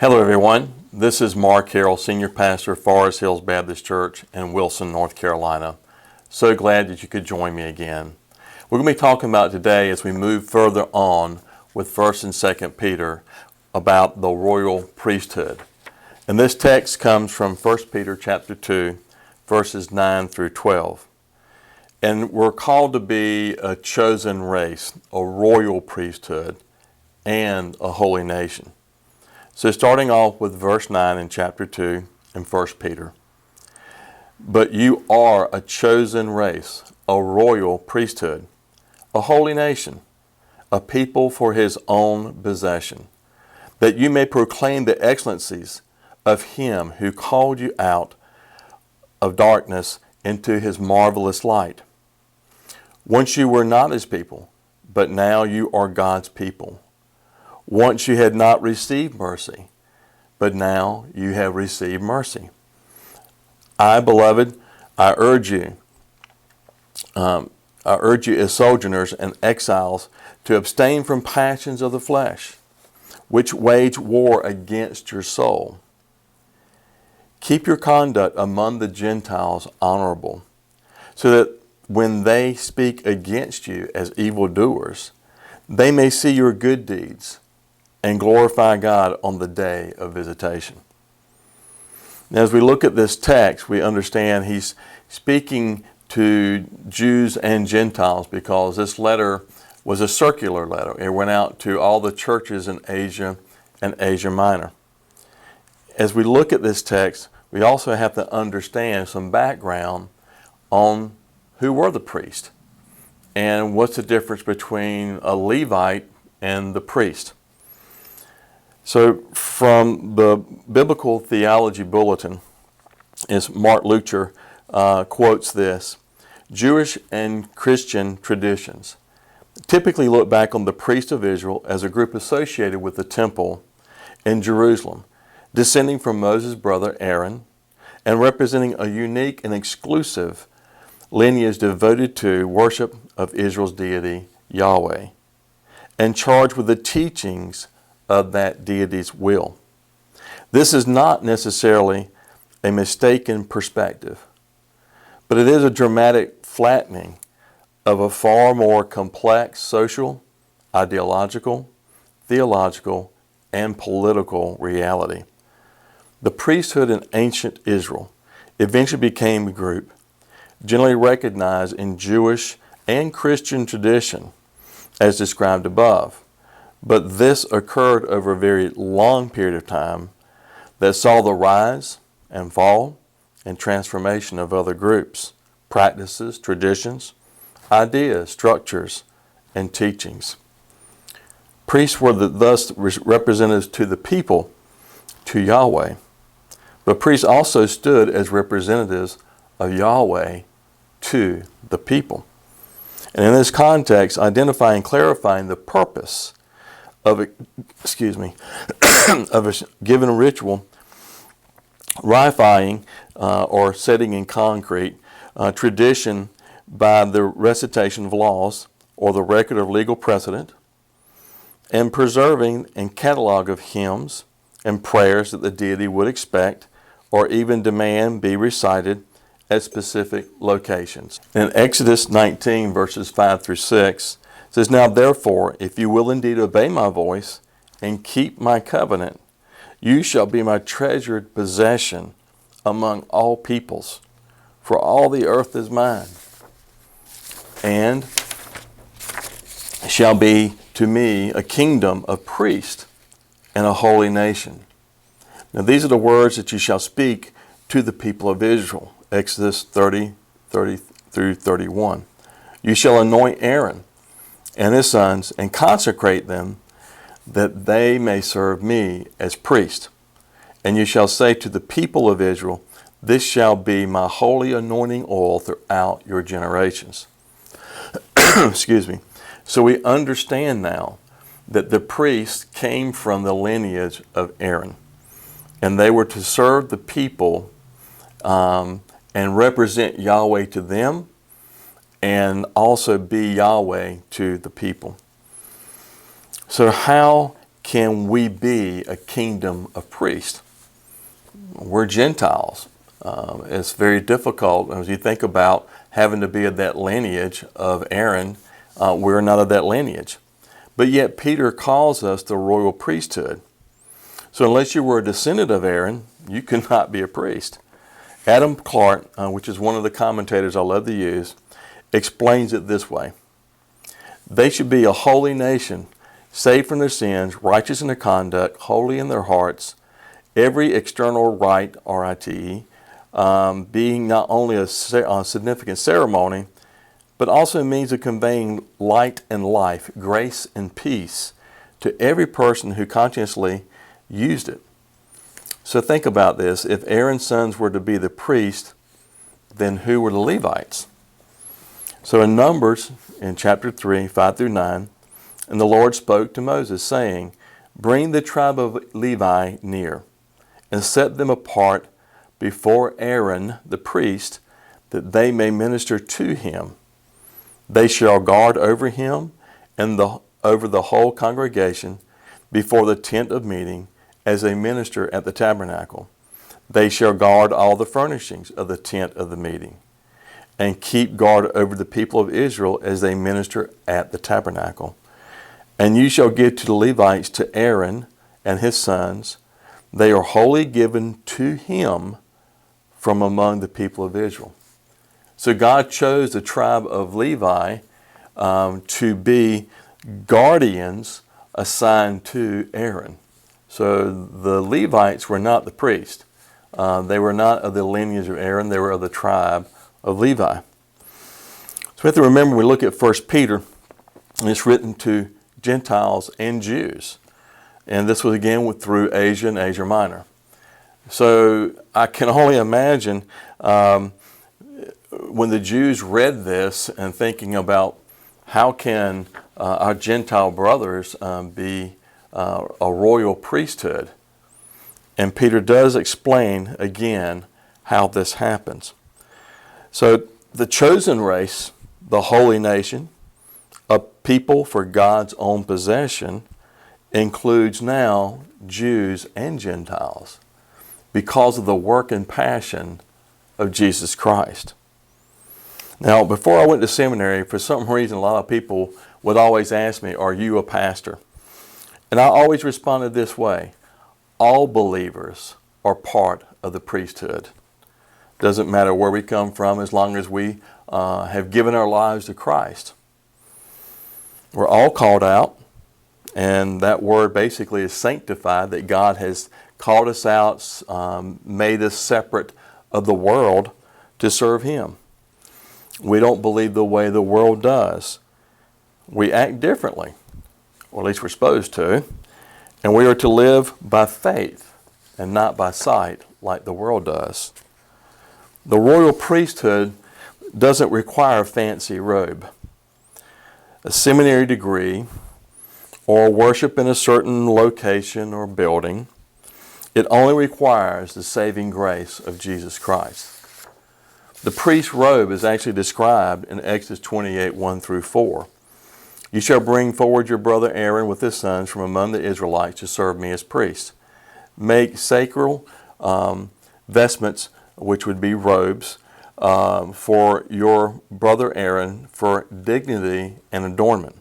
Hello everyone, this is Mark Harrell, Senior Pastor of Forest Hills Baptist Church in Wilson, North Carolina. So glad that you could join me again. We're going to be talking about today as we move further on with 1st and 2nd Peter about the Royal Priesthood. And this text comes from 1 Peter chapter 2, verses 9 through 12. And we're called to be a chosen race, a royal priesthood, and a holy nation. So starting off with verse 9 in chapter 2 in 1 Peter. But you are a chosen race, a royal priesthood, a holy nation, a people for his own possession, that you may proclaim the excellencies of him who called you out of darkness into his marvelous light. Once you were not his people, but now you are God's people. Once you had not received mercy, but now you have received mercy. Beloved, I urge you as sojourners and exiles to abstain from passions of the flesh, which wage war against your soul. Keep your conduct among the Gentiles honorable, so that when they speak against you as evildoers, they may see your good deeds and glorify God on the day of visitation. Now, as we look at this text, we understand he's speaking to Jews and Gentiles because this letter was a circular letter. It went out to all the churches in Asia and Asia Minor. As we look at this text, we also have to understand some background on who were the priests and what's the difference between a Levite and the priest. So from the Biblical Theology Bulletin, Mark Luther quotes this: Jewish and Christian traditions typically look back on the priests of Israel as a group associated with the temple in Jerusalem, descending from Moses' brother Aaron, and representing a unique and exclusive lineage devoted to worship of Israel's deity, Yahweh, and charged with the teachings of that deity's will. This is not necessarily a mistaken perspective, but it is a dramatic flattening of a far more complex social, ideological, theological, and political reality. The priesthood in ancient Israel eventually became a group generally recognized in Jewish and Christian tradition as described above. But this occurred over a very long period of time that saw the rise and fall and transformation of other groups, practices, traditions, ideas, structures, and teachings. Priests were thus representatives to the people, to Yahweh. But priests also stood as representatives of Yahweh to the people. And in this context, identifying and clarifying the purpose of a given ritual, ratifying or setting in concrete tradition by the recitation of laws or the record of legal precedent, and preserving and catalog of hymns and prayers that the deity would expect or even demand be recited at specific locations. In Exodus 19, verses 5 through 6, it says, Now therefore, if you will indeed obey my voice and keep my covenant, you shall be my treasured possession among all peoples, for all the earth is mine, and shall be to me a kingdom of priests and a holy nation. Now these are the words that you shall speak to the people of Israel. Exodus 30 through 31. You shall anoint Aaron and his sons and consecrate them that they may serve me as priests. And you shall say to the people of Israel, This shall be my holy anointing oil throughout your generations. Excuse me. So we understand now that the priests came from the lineage of Aaron, and they were to serve the people and represent Yahweh to them, and also be Yahweh to the people. So how can we be a kingdom of priests? We're Gentiles. It's very difficult as you think about having to be of that lineage of Aaron. We're not of that lineage. But yet Peter calls us the royal priesthood. So unless you were a descendant of Aaron, you could not be a priest. Adam Clarke, which is one of the commentators I love to use, explains it this way. They should be a holy nation, saved from their sins, righteous in their conduct, holy in their hearts, every external rite, R-I-T-E, being not only a significant ceremony, but also a means of conveying light and life, grace and peace to every person who consciously used it. So think about this. If Aaron's sons were to be the priest, then who were the Levites? So in Numbers, in chapter 3, 5 through 9, and the Lord spoke to Moses, saying, Bring the tribe of Levi near, and set them apart before Aaron the priest, that they may minister to him. They shall guard over him and over the whole congregation before the tent of meeting, as a minister at the tabernacle. They shall guard all the furnishings of the tent of the meeting, and keep guard over the people of Israel as they minister at the tabernacle. And you shall give to the Levites to Aaron and his sons. They are wholly given to him from among the people of Israel. So God chose the tribe of Levi to be guardians assigned to Aaron. So the Levites were not the priest. They were not of the lineage of Aaron. They were of the tribe of Levi. So we have to remember, we look at 1 Peter, and it's written to Gentiles and Jews. And this was again through Asia and Asia Minor. So I can only imagine when the Jews read this and thinking about how can our Gentile brothers be a royal priesthood. And Peter does explain again how this happens. So the chosen race, the holy nation, a people for God's own possession, includes now Jews and Gentiles because of the work and passion of Jesus Christ. Now, before I went to seminary, for some reason, a lot of people would always ask me, are you a pastor? And I always responded this way. All believers are part of the priesthood. Doesn't matter where we come from as long as we have given our lives to Christ. We're all called out, and that word basically is sanctified, that God has called us out, made us separate of the world to serve Him. We don't believe the way the world does. We act differently, or at least we're supposed to, and we are to live by faith and not by sight like the world does. The royal priesthood doesn't require a fancy robe, a seminary degree, or worship in a certain location or building. It only requires the saving grace of Jesus Christ. The priest's robe is actually described in Exodus 28, 1 through 4. You shall bring forward your brother Aaron with his sons from among the Israelites to serve me as priests. Make sacred vestments, which would be robes, for your brother Aaron for dignity and adornment.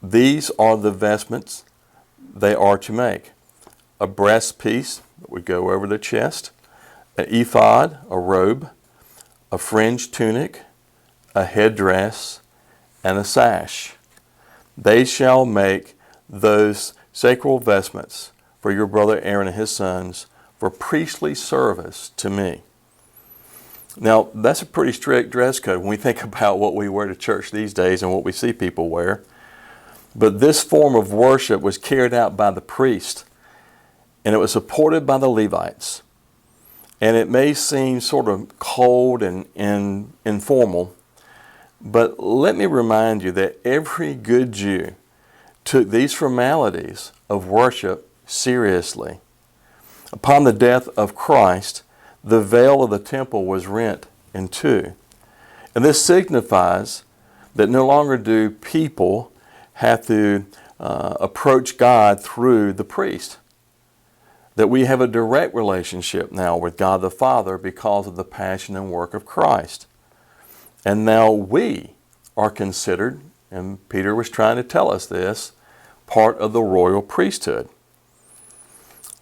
These are the vestments they are to make. A breastpiece that would go over the chest, an ephod, a robe, a fringed tunic, a headdress, and a sash. They shall make those sacred vestments for your brother Aaron and his sons for priestly service to me. Now, that's a pretty strict dress code when we think about what we wear to church these days and what we see people wear. But this form of worship was carried out by the priest, and it was supported by the Levites. And it may seem sort of cold and informal, but let me remind you that every good Jew took these formalities of worship seriously. Upon the death of Christ, the veil of the temple was rent in two. And this signifies that no longer do people have to approach God through the priest. That we have a direct relationship now with God the Father because of the passion and work of Christ. And now we are considered, and Peter was trying to tell us this, part of the royal priesthood.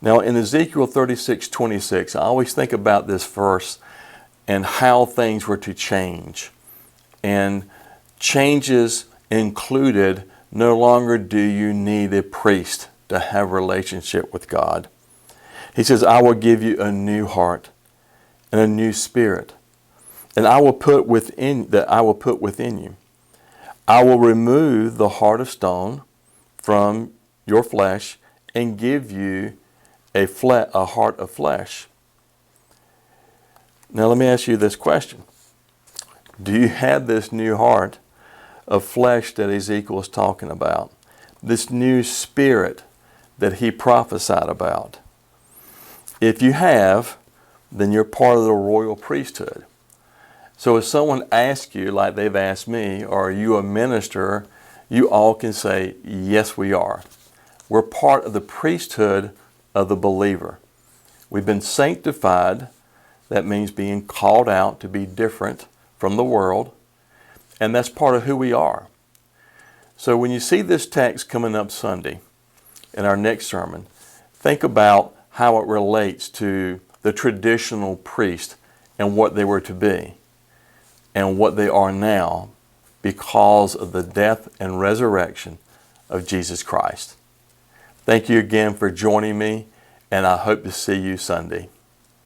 Now in Ezekiel 36:26, I always think about this verse and how things were to change. And changes included, no longer do you need a priest to have a relationship with God. He says, I will give you a new heart and a new spirit, and I will put within you. I will remove the heart of stone from your flesh and give you a heart of flesh. Now let me ask you this question. Do you have this new heart of flesh that Ezekiel is talking about? This new spirit that he prophesied about? If you have, then you're part of the royal priesthood. So if someone asks you, like they've asked me, are you a minister? You all can say, yes, we are. We're part of the priesthood of the believer. We've been sanctified. That means being called out to be different from the world. And that's part of who we are. So when you see this text coming up Sunday in our next sermon, think about how it relates to the traditional priest and what they were to be and what they are now because of the death and resurrection of Jesus Christ. Thank you again for joining me, and I hope to see you Sunday.